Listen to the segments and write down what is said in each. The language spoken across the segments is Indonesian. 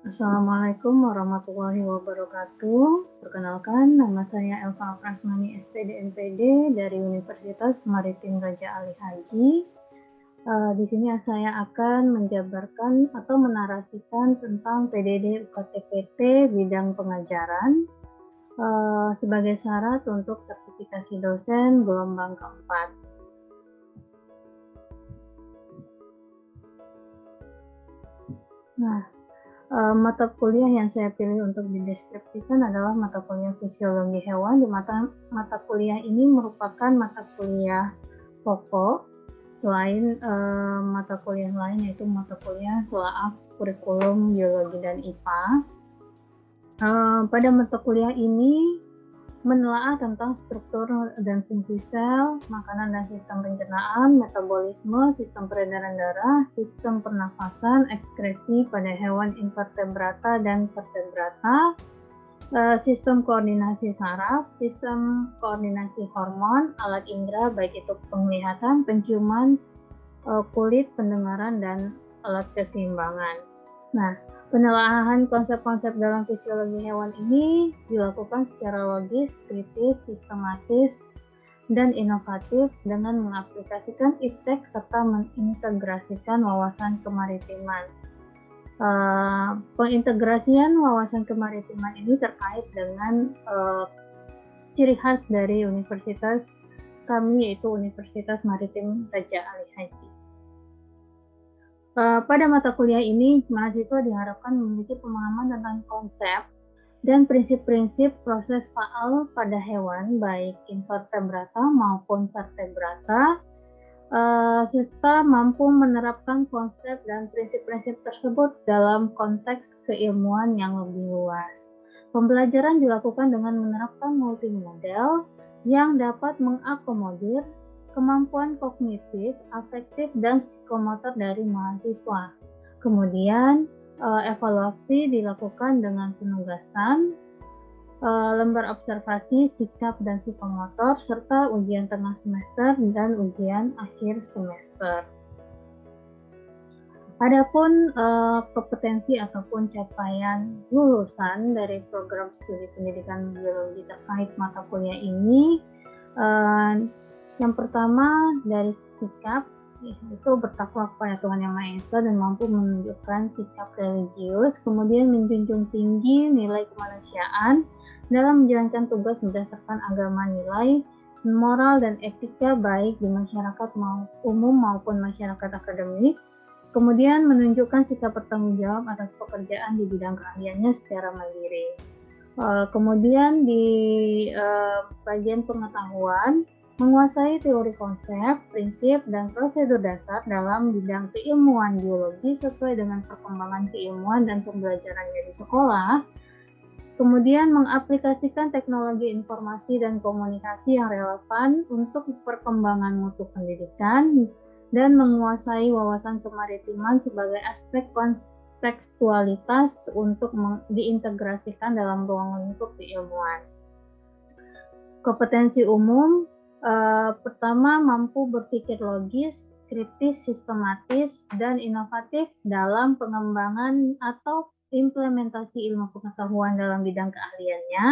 Assalamualaikum warahmatullahi wabarakatuh. Perkenalkan, nama saya Elva Prasmani SPD NPD dari Universitas Maritim Raja Ali Haji. Di sini saya akan menjabarkan atau menarasikan tentang PDD UKTPT bidang pengajaran sebagai syarat untuk sertifikasi dosen gelombang keempat. Nah, mata kuliah yang saya pilih untuk dideskripsikan adalah mata kuliah fisiologi hewan. Di mata kuliah ini merupakan mata kuliah pokok selain mata kuliah lain, yaitu mata kuliah telaah kurikulum biologi dan IPA. Pada mata kuliah ini menelaah tentang struktur dan fungsi sel, makanan dan sistem pencernaan, metabolisme, sistem peredaran darah, sistem pernafasan, ekskresi pada hewan invertebrata dan vertebrata, sistem koordinasi saraf, sistem koordinasi hormon, alat indera baik itu penglihatan, penciuman, kulit, pendengaran, dan alat keseimbangan. Nah, penelaahan konsep-konsep dalam fisiologi hewan ini dilakukan secara logis, kritis, sistematis, dan inovatif dengan mengaplikasikan iptek serta mengintegrasikan wawasan kemaritiman. Pengintegrasian wawasan kemaritiman ini terkait dengan ciri khas dari universitas kami, yaitu Universitas Maritim Raja Ali Haji. Pada mata kuliah ini, mahasiswa diharapkan memiliki pemahaman tentang konsep dan prinsip-prinsip proses faal pada hewan, baik invertebrata maupun vertebrata, serta mampu menerapkan konsep dan prinsip-prinsip tersebut dalam konteks keilmuan yang lebih luas. Pembelajaran dilakukan dengan menerapkan multimodel yang dapat mengakomodir kemampuan kognitif, afektif, dan psikomotor dari mahasiswa. Kemudian evaluasi dilakukan dengan penugasan, lembar observasi, sikap, dan psikomotor, serta ujian tengah semester dan ujian akhir semester. Adapun kompetensi ataupun capaian lulusan dari program studi pendidikan biologi terkait mata kuliah ini, yang pertama dari sikap, itu bertakwa kepada Tuhan Yang Maha Esa dan mampu menunjukkan sikap religius, kemudian menjunjung tinggi nilai kemanusiaan dalam menjalankan tugas berdasarkan agama, nilai moral dan etika baik di masyarakat umum maupun masyarakat akademik, kemudian menunjukkan sikap bertanggung jawab atas pekerjaan di bidang keahliannya secara mandiri. Kemudian di bagian pengetahuan, menguasai teori konsep, prinsip, dan prosedur dasar dalam bidang keilmuan biologi sesuai dengan perkembangan keilmuan dan pembelajarannya di sekolah. Kemudian mengaplikasikan teknologi informasi dan komunikasi yang relevan untuk perkembangan mutu pendidikan dan menguasai wawasan kemaritiman sebagai aspek kontekstualitas untuk diintegrasikan dalam ruang lingkup keilmuan. Kompetensi umum, pertama, mampu berpikir logis, kritis, sistematis, dan inovatif dalam pengembangan atau implementasi ilmu pengetahuan dalam bidang keahliannya,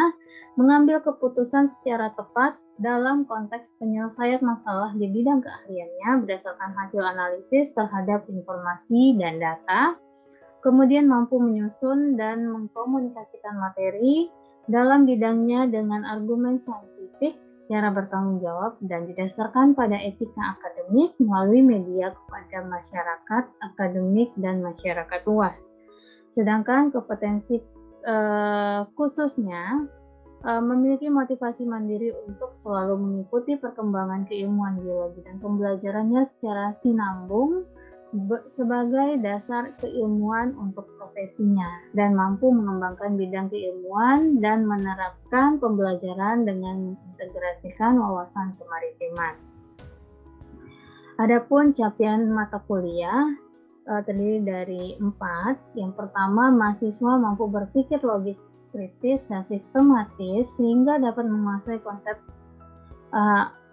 mengambil keputusan secara tepat dalam konteks penyelesaian masalah di bidang keahliannya berdasarkan hasil analisis terhadap informasi dan data, kemudian mampu menyusun dan mengkomunikasikan materi dalam bidangnya dengan argumen saintifik secara bertanggung jawab dan didasarkan pada etika akademik melalui media kepada masyarakat akademik dan masyarakat luas. Sedangkan kompetensi khususnya memiliki motivasi mandiri untuk selalu mengikuti perkembangan keilmuan biologi dan pembelajarannya secara sinambung sebagai dasar keilmuan untuk profesinya dan mampu mengembangkan bidang keilmuan dan menerapkan pembelajaran dengan mengintegrasikan wawasan kemaritiman. Adapun capaian mata kuliah terdiri dari 4. Yang pertama, mahasiswa mampu berpikir logis, kritis, dan sistematis sehingga dapat menguasai konsep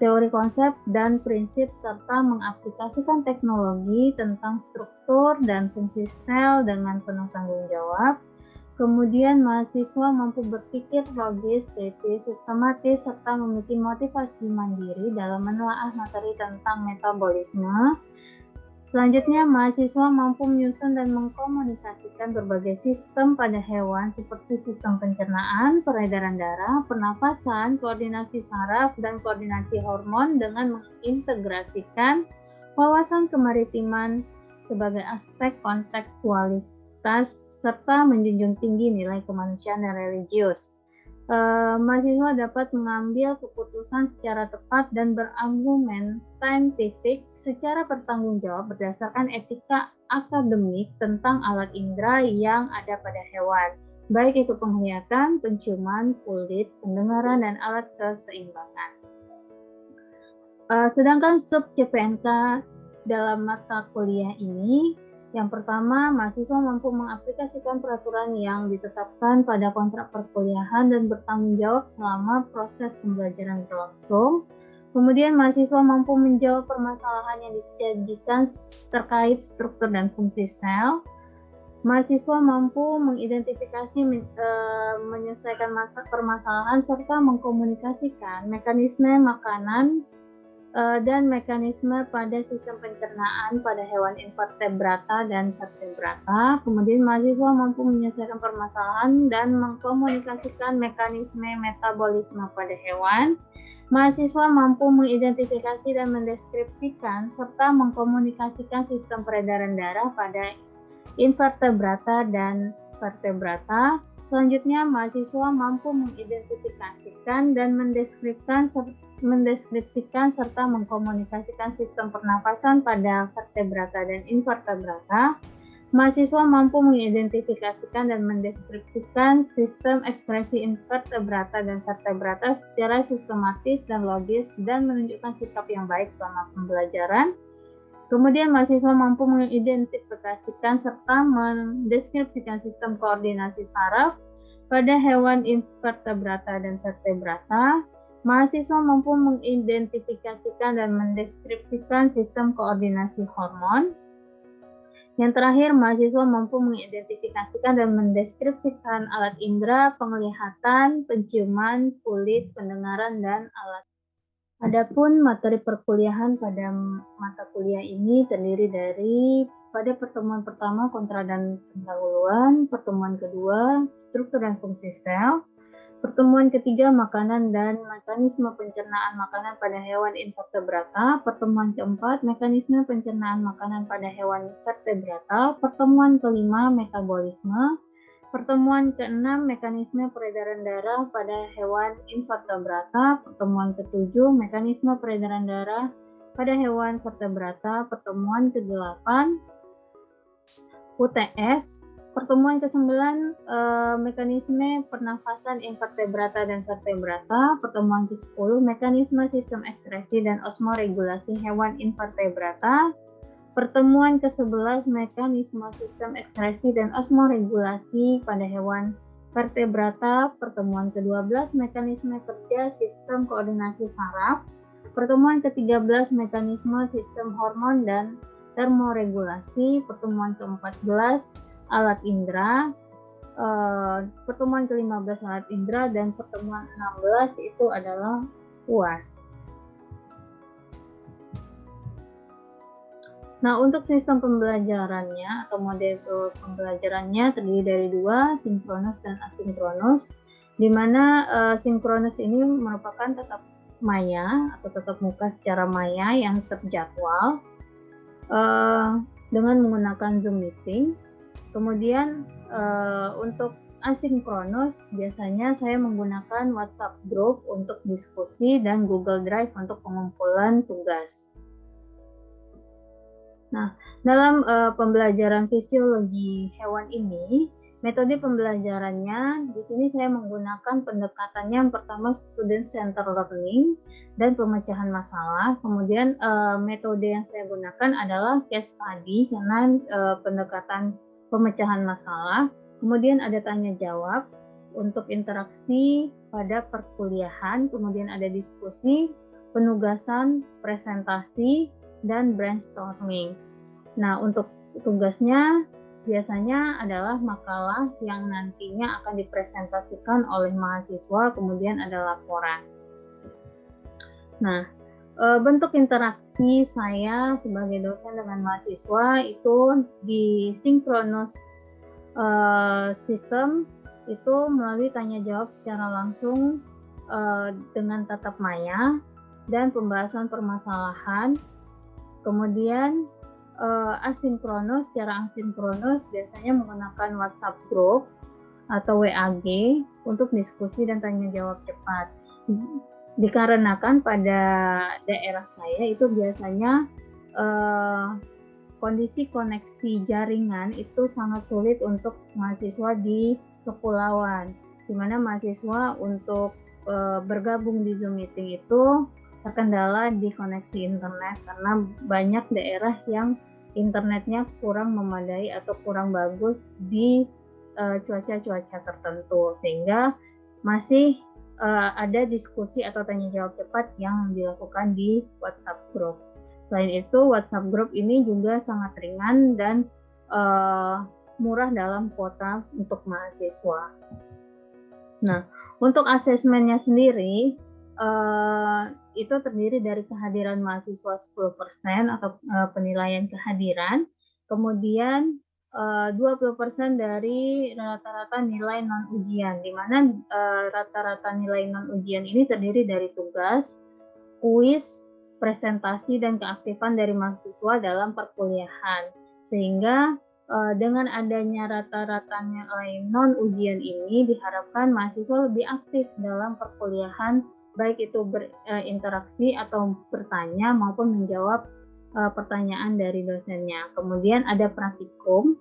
teori konsep dan prinsip serta mengaplikasikan teknologi tentang struktur dan fungsi sel dengan penuh tanggung jawab. Kemudian mahasiswa mampu berpikir logis, kritis, sistematis, serta memiliki motivasi mandiri dalam menelaah materi tentang metabolisme. Selanjutnya, mahasiswa mampu menyusun dan mengkomunikasikan berbagai sistem pada hewan seperti sistem pencernaan, peredaran darah, pernafasan, koordinasi saraf, dan koordinasi hormon dengan mengintegrasikan wawasan kemaritiman sebagai aspek kontekstualitas serta menjunjung tinggi nilai kemanusiaan dan religius. Mahasiswa dapat mengambil keputusan secara tepat dan berargumen saintifik secara bertanggung jawab berdasarkan etika akademik tentang alat indera yang ada pada hewan, baik itu penglihatan, penciuman, kulit, pendengaran, dan alat keseimbangan. Sedangkan sub CPNK dalam mata kuliah ini, yang pertama, mahasiswa mampu mengaplikasikan peraturan yang ditetapkan pada kontrak perkuliahan dan bertanggung jawab selama proses pembelajaran berlangsung. Kemudian, mahasiswa mampu menjawab permasalahan yang disajikan terkait struktur dan fungsi sel. Mahasiswa mampu mengidentifikasi, menyelesaikan permasalahan, serta mengkomunikasikan mekanisme makanan dan mekanisme pada sistem pencernaan pada hewan invertebrata dan vertebrata. Kemudian mahasiswa mampu menyelesaikan permasalahan dan mengkomunikasikan mekanisme metabolisme pada hewan. Mahasiswa mampu mengidentifikasi dan mendeskripsikan serta mengkomunikasikan sistem peredaran darah pada invertebrata dan vertebrata. Selanjutnya, mahasiswa mampu mengidentifikasikan dan mendeskripsikan serta mengkomunikasikan sistem pernafasan pada vertebrata dan invertebrata. Mahasiswa mampu mengidentifikasikan dan mendeskripsikan sistem ekspresi invertebrata dan vertebrata secara sistematis dan logis dan menunjukkan sikap yang baik selama pembelajaran. Kemudian mahasiswa mampu mengidentifikasikan serta mendeskripsikan sistem koordinasi saraf pada hewan invertebrata dan vertebrata. Mahasiswa mampu mengidentifikasikan dan mendeskripsikan sistem koordinasi hormon. Yang terakhir, mahasiswa mampu mengidentifikasikan dan mendeskripsikan alat indera, penglihatan, penciuman, kulit, pendengaran, dan alat. Adapun materi perkuliahan pada mata kuliah ini terdiri dari pada pertemuan pertama kontra dan pendahuluan, pertemuan kedua struktur dan fungsi sel, pertemuan ketiga makanan dan mekanisme pencernaan makanan pada hewan invertebrata, pertemuan keempat mekanisme pencernaan makanan pada hewan vertebrata, pertemuan kelima metabolisme, pertemuan ke-6 mekanisme peredaran darah pada hewan invertebrata, pertemuan ke-7 mekanisme peredaran darah pada hewan vertebrata, pertemuan ke-8 UTS, pertemuan ke-9 mekanisme pernafasan invertebrata dan vertebrata, pertemuan ke-10 mekanisme sistem ekskresi dan osmoregulasi hewan invertebrata, pertemuan ke-11 mekanisme sistem ekskresi dan osmoregulasi pada hewan vertebrata, pertemuan ke-12 mekanisme kerja sistem koordinasi saraf, pertemuan ke-13 mekanisme sistem hormon dan termoregulasi, pertemuan ke-14 alat indera, pertemuan ke-15 alat indera, dan pertemuan 16 itu adalah UAS. Nah, untuk sistem pembelajarannya atau model pembelajarannya terdiri dari dua, sinkronus dan asinkronus, di mana sinkronus ini merupakan tatap maya atau tatap muka secara maya yang terjadwal dengan menggunakan Zoom meeting. Kemudian untuk asinkronus biasanya saya menggunakan WhatsApp group untuk diskusi dan Google Drive untuk pengumpulan tugas. Nah, dalam pembelajaran fisiologi hewan ini, metode pembelajarannya di sini saya menggunakan pendekatannya yang pertama student center learning dan pemecahan masalah. Kemudian metode yang saya gunakan adalah case study karena pendekatan pemecahan masalah. Kemudian ada tanya jawab untuk interaksi pada perkuliahan. Kemudian ada diskusi, penugasan, presentasi, dan brainstorming. Nah, untuk tugasnya biasanya adalah makalah yang nantinya akan dipresentasikan oleh mahasiswa, kemudian ada laporan. Nah, bentuk interaksi saya sebagai dosen dengan mahasiswa itu di sinkronus sistem itu melalui tanya jawab secara langsung dengan tatap maya dan pembahasan permasalahan. Kemudian asinkronus, secara asinkronus biasanya menggunakan WhatsApp group atau WAG untuk diskusi dan tanya jawab cepat. Dikarenakan pada daerah saya itu biasanya kondisi koneksi jaringan itu sangat sulit untuk mahasiswa di kepulauan, di mana mahasiswa untuk bergabung di Zoom meeting itu terkendala di koneksi internet karena banyak daerah yang internetnya kurang memadai atau kurang bagus di cuaca-cuaca tertentu, sehingga masih ada diskusi atau tanya jawab cepat yang dilakukan di WhatsApp group. Selain itu, WhatsApp group ini juga sangat ringan dan murah dalam kuota untuk mahasiswa. Nah, untuk asesmennya sendiri itu terdiri dari kehadiran mahasiswa 10% atau penilaian kehadiran, kemudian 20% dari rata-rata nilai non-ujian, di mana rata-rata nilai non-ujian ini terdiri dari tugas, kuis, presentasi, dan keaktifan dari mahasiswa dalam perkuliahan. Sehingga dengan adanya rata-rata nilai non-ujian ini diharapkan mahasiswa lebih aktif dalam perkuliahan, baik itu berinteraksi atau bertanya maupun menjawab pertanyaan dari dosennya. Kemudian ada praktikum,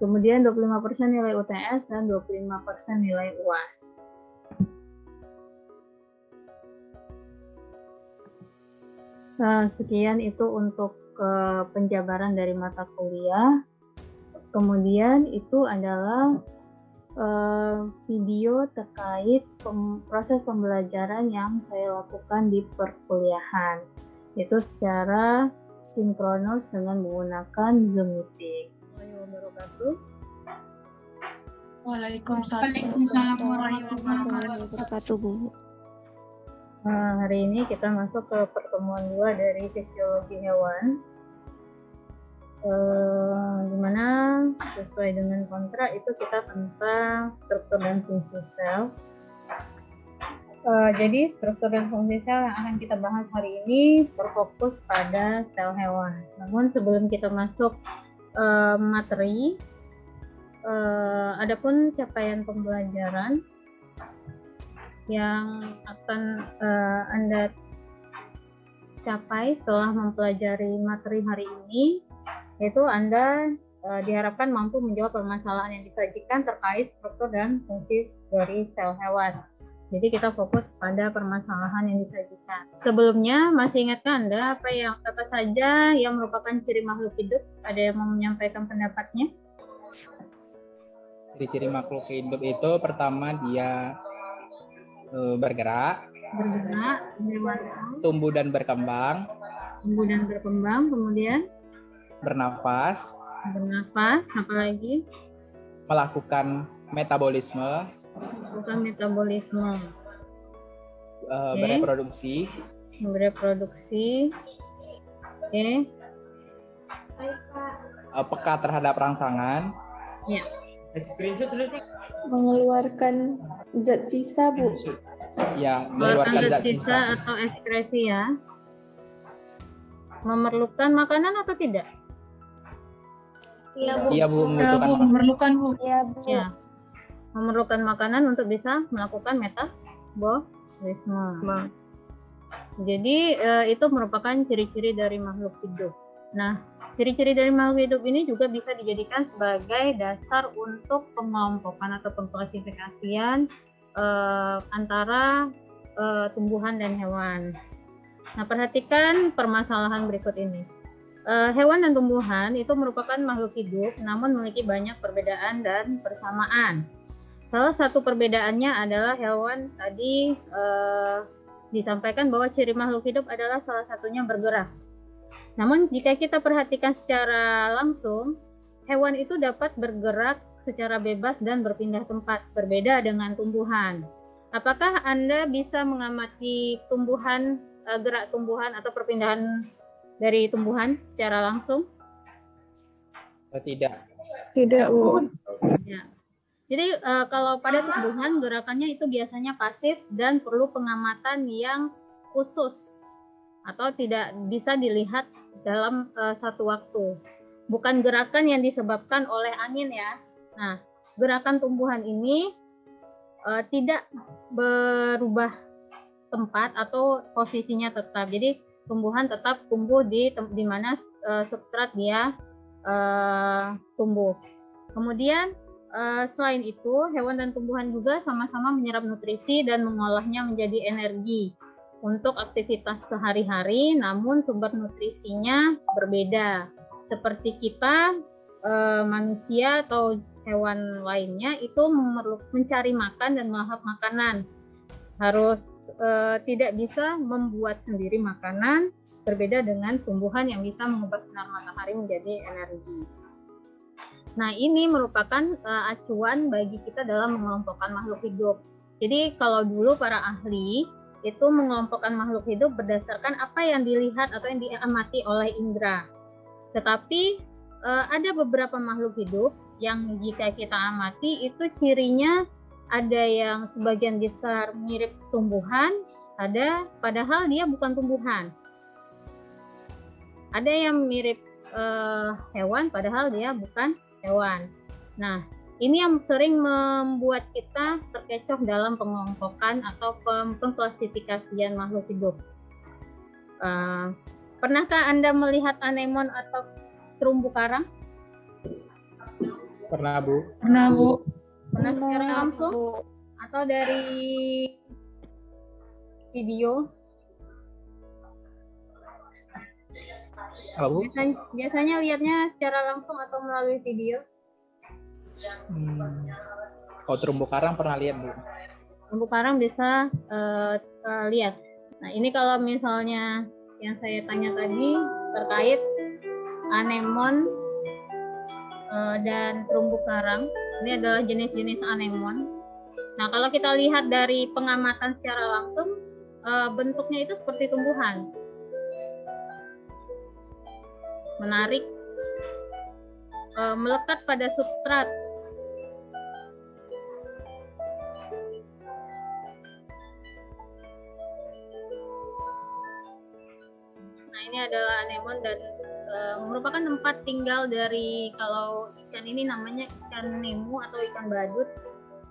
kemudian 25% nilai UTS dan 25% nilai UAS. Sekian itu untuk penjabaran dari mata kuliah. Kemudian itu adalah video terkait proses pembelajaran yang saya lakukan di perkuliahan, itu secara sinkronus dengan menggunakan Zoom meeting. Waalaikumsalam warahmatullahi wabarakatuh, Bu. Hari ini kita masuk ke pertemuan 2 dari fisiologi hewan, di mana sesuai dengan kontrak itu kita tentang struktur dan fungsi sel. Jadi struktur dan fungsi sel yang akan kita bahas hari ini berfokus pada sel hewan. Namun sebelum kita masuk materi, adapun capaian pembelajaran yang akan Anda capai setelah mempelajari materi hari ini, yaitu Anda diharapkan mampu menjawab permasalahan yang disajikan terkait struktur dan fungsi dari sel hewan. Jadi kita fokus pada permasalahan yang disajikan. Sebelumnya, masih ingatkah Anda apa saja yang merupakan ciri makhluk hidup? Ada yang mau menyampaikan pendapatnya? Ciri-ciri makhluk hidup itu pertama dia bergerak, tumbuh dan berkembang, kemudian bernafas, apalagi melakukan metabolisme, bereproduksi, peka terhadap rangsangan, ya. Mengeluarkan zat sisa, Bu. Ya, mengeluarkan zat sisa atau ekskresi ya. Memerlukan makanan atau tidak? Iya, Bu. Iya, Bu, Memerlukan, Bu. Iya, Bu. Ya. Memerlukan makanan untuk bisa melakukan metabolisme. Jadi itu merupakan ciri-ciri dari makhluk hidup. Nah, ciri-ciri dari makhluk hidup ini juga bisa dijadikan sebagai dasar untuk pengelompokan atau pengklasifikasian antara tumbuhan dan hewan. Nah, perhatikan permasalahan berikut ini. Hewan dan tumbuhan itu merupakan makhluk hidup, namun memiliki banyak perbedaan dan persamaan. Salah satu perbedaannya adalah hewan tadi disampaikan bahwa ciri makhluk hidup adalah salah satunya bergerak. Namun jika kita perhatikan secara langsung, hewan itu dapat bergerak secara bebas dan berpindah tempat, berbeda dengan tumbuhan. Apakah Anda bisa mengamati tumbuhan, gerak tumbuhan atau perpindahan dari tumbuhan secara langsung? Tidak. Tidak, Bu. Ya. Jadi kalau pada tumbuhan gerakannya itu biasanya pasif dan perlu pengamatan yang khusus atau tidak bisa dilihat dalam satu waktu. Bukan gerakan yang disebabkan oleh angin ya. Nah, gerakan tumbuhan ini tidak berubah tempat atau posisinya tetap. Jadi tumbuhan tetap tumbuh di mana substrat dia tumbuh. Kemudian selain itu, hewan dan tumbuhan juga sama-sama menyerap nutrisi dan mengolahnya menjadi energi untuk aktivitas sehari-hari, namun sumber nutrisinya berbeda. Seperti kita, manusia atau hewan lainnya itu mencari makan dan melahap makanan. Harus tidak bisa membuat sendiri makanan, berbeda dengan tumbuhan yang bisa mengubah sinar matahari menjadi energi. Nah, ini merupakan acuan bagi kita dalam mengelompokkan makhluk hidup. Jadi kalau dulu para ahli itu mengelompokkan makhluk hidup berdasarkan apa yang dilihat atau yang diamati oleh indera. Tetapi ada beberapa makhluk hidup yang jika kita amati itu cirinya ada yang sebagian besar mirip tumbuhan, ada padahal dia bukan tumbuhan. Ada yang mirip hewan padahal dia bukan hewan. Nah, ini yang sering membuat kita terkecoh dalam pengelompokan atau pengklasifikasian makhluk hidup. Pernahkah Anda melihat anemon atau terumbu karang? Pernah, Bu. Pernah, Bu. Pernah secara langsung? Atau dari video? Apa, Bu? Biasanya lihatnya secara langsung atau melalui video? Kalau terumbu karang pernah lihat, Bu. Terumbu karang bisa lihat. Nah, ini kalau misalnya yang saya tanya tadi terkait anemon dan terumbu karang, ini adalah jenis-jenis anemon. Nah, kalau kita lihat dari pengamatan secara langsung, bentuknya itu seperti tumbuhan. Menarik, melekat pada substrat. Nah, ini adalah anemon dan merupakan tempat tinggal dari, kalau ikan ini namanya ikan nemo atau ikan badut.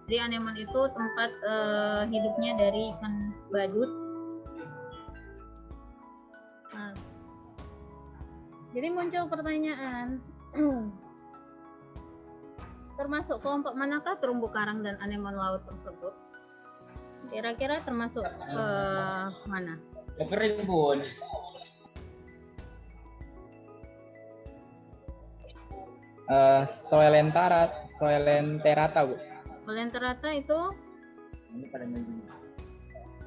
Jadi anemon itu tempat hidupnya dari ikan badut. Nah, jadi muncul pertanyaan, termasuk kelompok manakah terumbu karang dan anemon laut tersebut? Kira-kira termasuk mana? Keren, Bun. Soelenterata, Bu. Soelenterata itu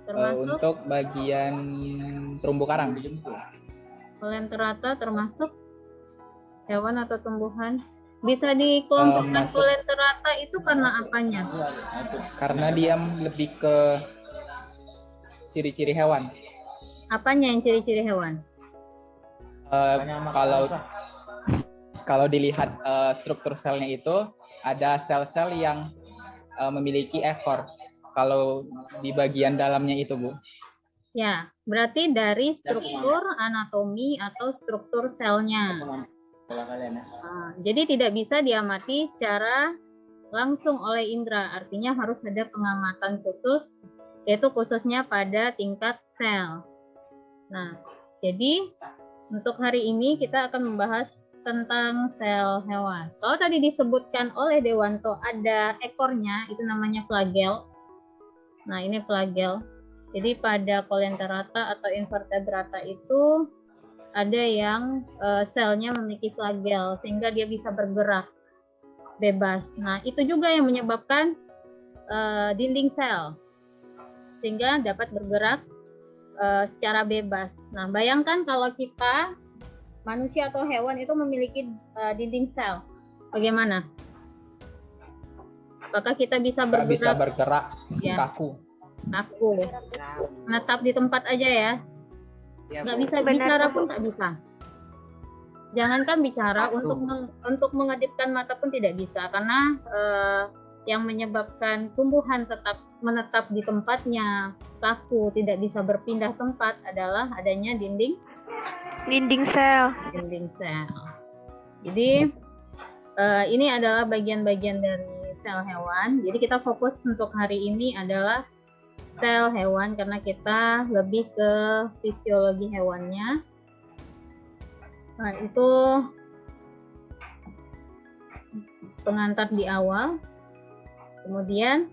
termasuk untuk bagian terumbu karang. Soelenterata termasuk hewan atau tumbuhan? Bisa dikelompokkan Soelenterata itu karena apanya? Karena dia lebih ke ciri-ciri hewan. Apanya yang ciri-ciri hewan? Kalau dilihat struktur selnya itu ada sel-sel yang memiliki ekor. Kalau di bagian dalamnya itu, Bu. Ya, berarti dari struktur anatomi atau struktur selnya. Nah, jadi tidak bisa diamati secara langsung oleh indera, artinya harus ada pengamatan khusus, yaitu khususnya pada tingkat sel. Nah, jadi untuk hari ini kita akan membahas tentang sel hewan. Kalau tadi disebutkan oleh Dewanto ada ekornya, itu namanya flagel. Nah, ini flagel. Jadi pada Coelenterata atau Invertebrata itu ada yang selnya memiliki flagel sehingga dia bisa bergerak bebas. Nah, itu juga yang menyebabkan dinding sel sehingga dapat bergerak secara bebas. Nah, bayangkan kalau kita manusia atau hewan itu memiliki dinding sel. Bagaimana? Apakah kita bisa Nggak bergerak? bisa bergerak, Ya. kaku. Kaku. Menetap di tempat aja ya. Ya, Nggak Bu. bisa Benar, bicara Bu. pun nggak bisa. Jangankan bicara, Kaku. untuk mengedipkan mata pun tidak bisa, karena yang menyebabkan tumbuhan tetap menetap di tempatnya, kaku, tidak bisa berpindah tempat adalah adanya dinding sel. Jadi ini adalah bagian-bagian dari sel hewan. Jadi kita fokus untuk hari ini adalah sel hewan karena kita lebih ke fisiologi hewannya. Nah, itu pengantar di awal. Kemudian,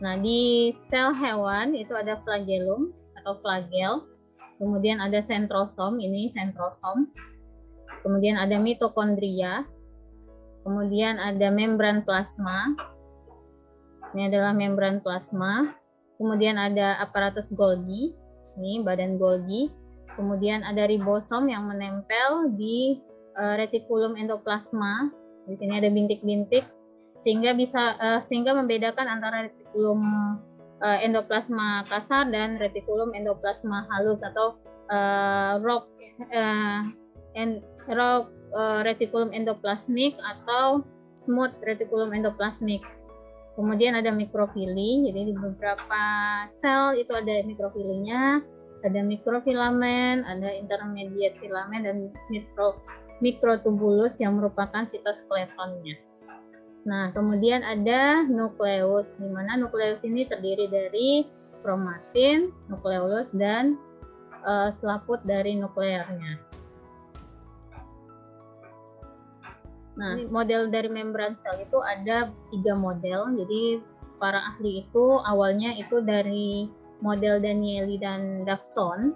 nah di sel hewan itu ada flagellum atau flagel. Kemudian ada sentrosom, ini sentrosom. Kemudian ada mitokondria. Kemudian ada membran plasma. Ini adalah membran plasma. Kemudian ada aparatus Golgi. Ini badan Golgi. Kemudian ada ribosom yang menempel di retikulum endoplasma. Di sini ada bintik-bintik sehingga membedakan antara retikulum endoplasma kasar dan retikulum endoplasma halus atau retikulum endoplasmik atau smooth retikulum endoplasmik. Kemudian ada mikrofili, jadi di beberapa sel itu ada mikrofilinya, ada mikrofilamen, ada intermediate filamen, dan mikrotubulus yang merupakan sitoskeletonnya. Nah, kemudian ada nukleus, di mana nukleus ini terdiri dari kromatin, nukleolus, dan selaput dari nuklearnya. Nah, model dari membran sel itu ada 3 model. Jadi para ahli itu awalnya itu dari model Danieli dan Davson,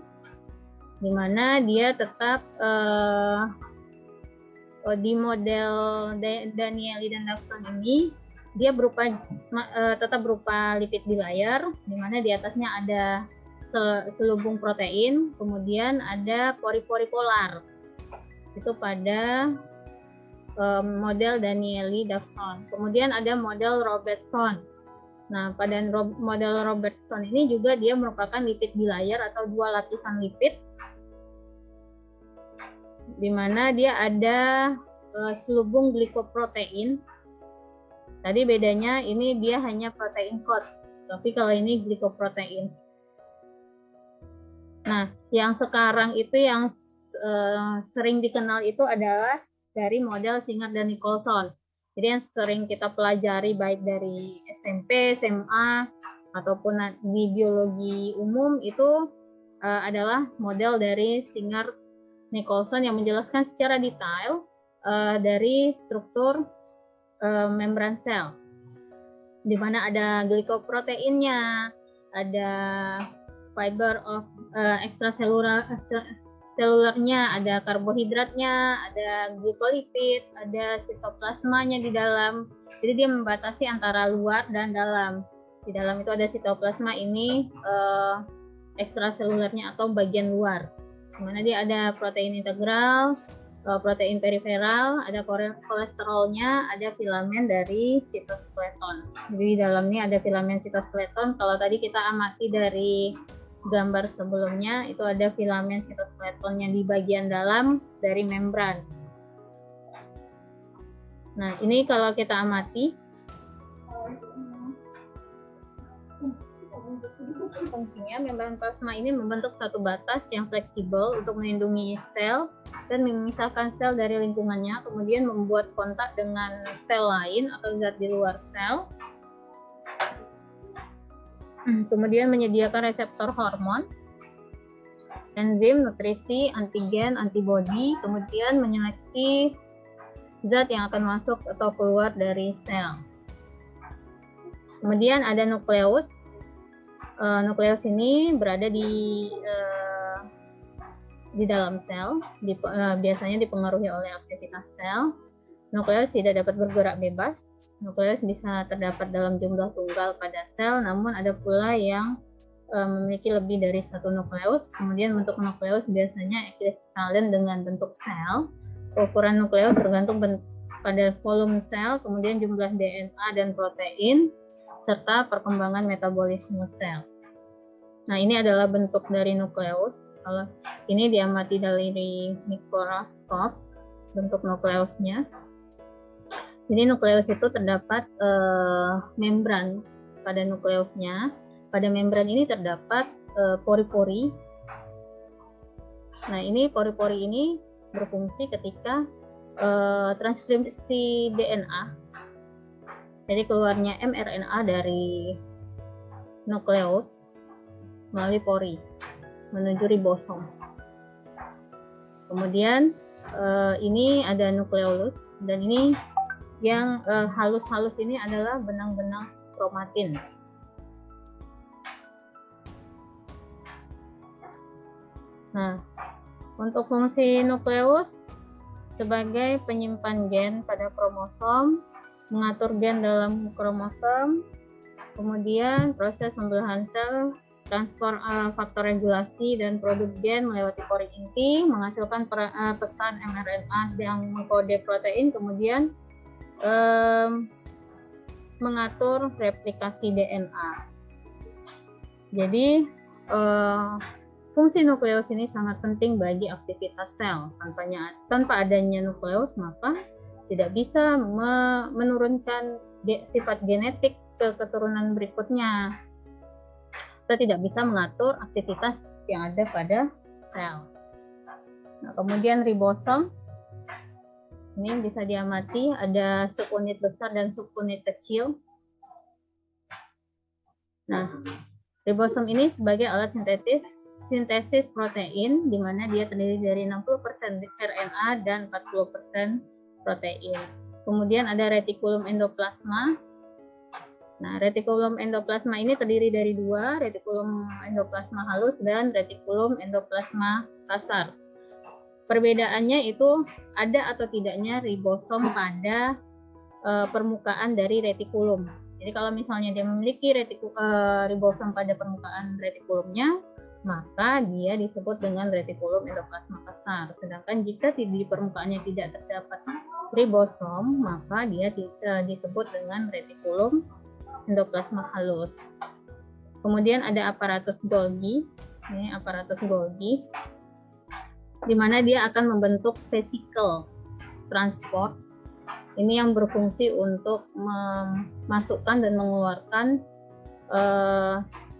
di mana dia tetap di model Danieli dan Davson ini dia tetap berupa lipid bilayer, di mana di atasnya ada selubung protein, kemudian ada pori-pori polar. Itu pada model Danieli Davson. Kemudian ada model Robertson. Nah, pada model Robertson ini juga dia merupakan lipid bilayer atau 2 lapisan lipid, di mana dia ada selubung glikoprotein. Tadi bedanya ini dia hanya protein coat, tapi kalau ini glikoprotein. Nah, yang sekarang itu yang sering dikenal itu adalah dari model Singer dan Nicholson. Jadi yang sering kita pelajari baik dari SMP, SMA, ataupun di biologi umum itu adalah model dari Singer Nicholson yang menjelaskan secara detail dari struktur membran sel, di mana ada glikoproteinnya, ada fiber of extracellularnya, ada karbohidratnya, ada glikolipid, ada sitoplasmanya di dalam. Jadi dia membatasi antara luar dan dalam. Di dalam itu ada sitoplasma, ini ekstraselulernya atau bagian luar. Dimana dia ada protein integral, protein periferal, ada kolesterolnya, ada filamen dari sitoskeleton. Jadi di dalamnya ada filamen sitoskeleton. Kalau tadi kita amati dari gambar sebelumnya, itu ada filamen sitoskeletonnya di bagian dalam dari membran. Nah, ini kalau kita amati, fungsinya membran plasma ini membentuk satu batas yang fleksibel untuk melindungi sel dan memisahkan sel dari lingkungannya, kemudian membuat kontak dengan sel lain atau zat di luar sel. Kemudian menyediakan reseptor hormon, enzim, nutrisi, antigen, antibodi, kemudian menyeleksi zat yang akan masuk atau keluar dari sel. Kemudian ada nukleus. Nukleus ini berada di dalam sel, biasanya dipengaruhi oleh aktivitas sel. Nukleus tidak dapat bergerak bebas. Nukleus bisa terdapat dalam jumlah tunggal pada sel, namun ada pula yang memiliki lebih dari satu nukleus. Kemudian bentuk nukleus biasanya ekvivalent dengan bentuk sel. Ukuran nukleus tergantung pada volume sel, kemudian jumlah DNA dan protein, serta perkembangan metabolisme sel. Nah, ini adalah bentuk dari nukleus. Kalau ini diamati dari mikroskop, bentuk nukleusnya. Jadi nukleus itu terdapat membran pada nukleusnya. Pada membran ini terdapat pori-pori. Nah, ini pori-pori ini berfungsi ketika transkripsi DNA. Jadi keluarnya mRNA dari nukleus melalui pori menuju ribosom. Kemudian ini ada nukleolus, dan ini yang halus-halus ini adalah benang-benang kromatin. Nah, untuk fungsi nukleus sebagai penyimpan gen pada kromosom, mengatur gen dalam kromosom, kemudian proses pembelahan sel, transfer faktor regulasi dan produk gen melewati pori inti, menghasilkan pesan mRNA yang mengkode protein, kemudian mengatur replikasi DNA. Jadi fungsi nukleus ini sangat penting bagi aktivitas sel. Tanpa adanya nukleus, maka tidak bisa menurunkan sifat genetik ke keturunan berikutnya. Kita tidak bisa mengatur aktivitas yang ada pada sel. Nah, kemudian ribosom ini bisa diamati, ada subunit besar dan subunit kecil. Nah, ribosom ini sebagai alat sintesis protein, di mana dia terdiri dari 60% RNA dan 40% protein. Kemudian ada retikulum endoplasma. Nah, retikulum endoplasma ini terdiri dari dua, retikulum endoplasma halus dan retikulum endoplasma kasar. Perbedaannya itu ada atau tidaknya ribosom pada permukaan dari retikulum. Jadi kalau misalnya dia memiliki ribosom pada permukaan retikulumnya, maka dia disebut dengan retikulum endoplasma kasar. Sedangkan jika di permukaannya tidak terdapat ribosom, maka dia disebut dengan retikulum endoplasma halus. Kemudian ada aparatus Golgi. Ini aparatus Golgi, di mana dia akan membentuk vesikel transport. Ini yang berfungsi untuk memasukkan dan mengeluarkan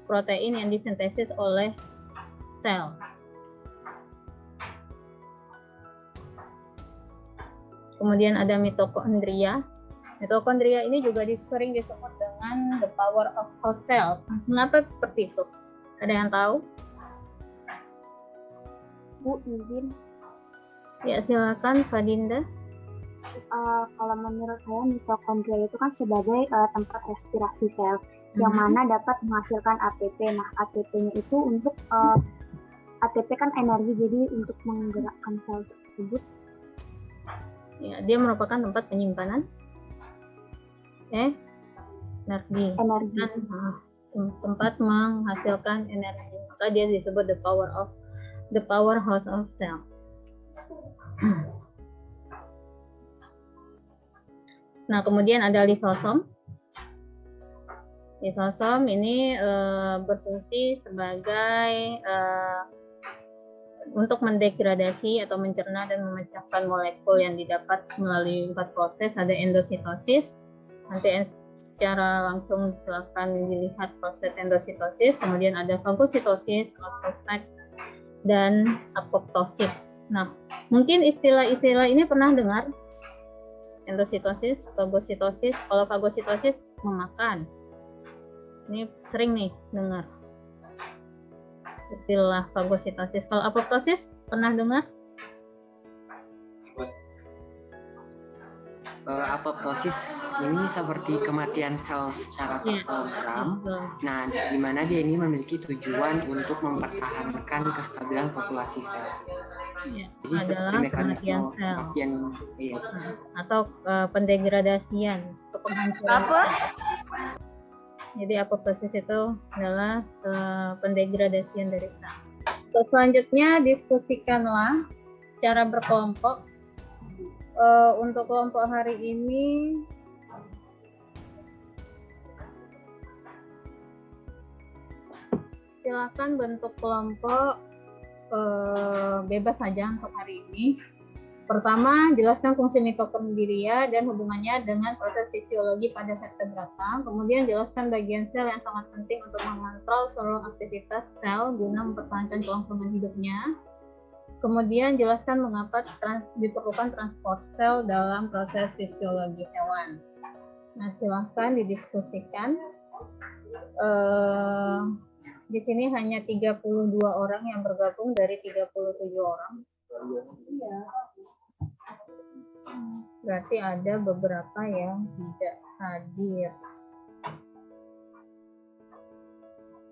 protein yang disintesis oleh sel. Kemudian ada mitokondria. Mitokondria ini juga sering disebut dengan the power of whole cell. Mengapa seperti itu? Ada yang tahu? Bu, izin. Ya, silakan Fadinda. Kalau menurut saya mitokondria itu kan sebagai tempat respirasi sel, yang mana dapat menghasilkan ATP. Nah, ATP-nya itu untuk ATP kan energi, jadi untuk menggerakkan sel tersebut. Ya, dia merupakan tempat penyimpanan energi. Dan tempat menghasilkan energi. Maka dia disebut the powerhouse of cell. Nah, kemudian ada lisosom. Lisosom ini berfungsi sebagai untuk mendegradasi atau mencerna dan memecahkan molekul yang didapat melalui 4 proses. Ada endositosis. Nanti secara langsung silakan dilihat proses endositosis. Kemudian ada fagositosis, autofag, dan apoptosis. Nah, mungkin istilah-istilah ini pernah dengar? Endositosis, fagositosis. Kalau fagositosis memakan. Ini sering nih dengar istilah fagositosis. Kalau apoptosis pernah dengar? Apoptosis ini seperti kematian sel secara terprogram. Nah, di mana dia ini memiliki tujuan untuk mempertahankan kestabilan populasi sel. Ya, jadi adalah kematian sel atau pendegradasian atau penghancuran. Apa? Jadi apoptosis itu adalah pendegradasian dari sel. Selanjutnya diskusikanlah cara berkelompok Untuk kelompok hari ini silakan bentuk kelompok bebas saja untuk hari ini. Pertama, jelaskan fungsi mitokondria dan hubungannya dengan proses fisiologi pada vertebrata. Kemudian jelaskan bagian sel yang sangat penting untuk mengontrol seluruh aktivitas sel guna mempertahankan kelangsungan hidupnya. Kemudian jelaskan mengapa diperlukan transport sel dalam proses fisiologi hewan. Nah, silahkan didiskusikan. Di sini hanya 32 orang yang bergabung dari 37 orang. Berarti ada beberapa yang tidak hadir.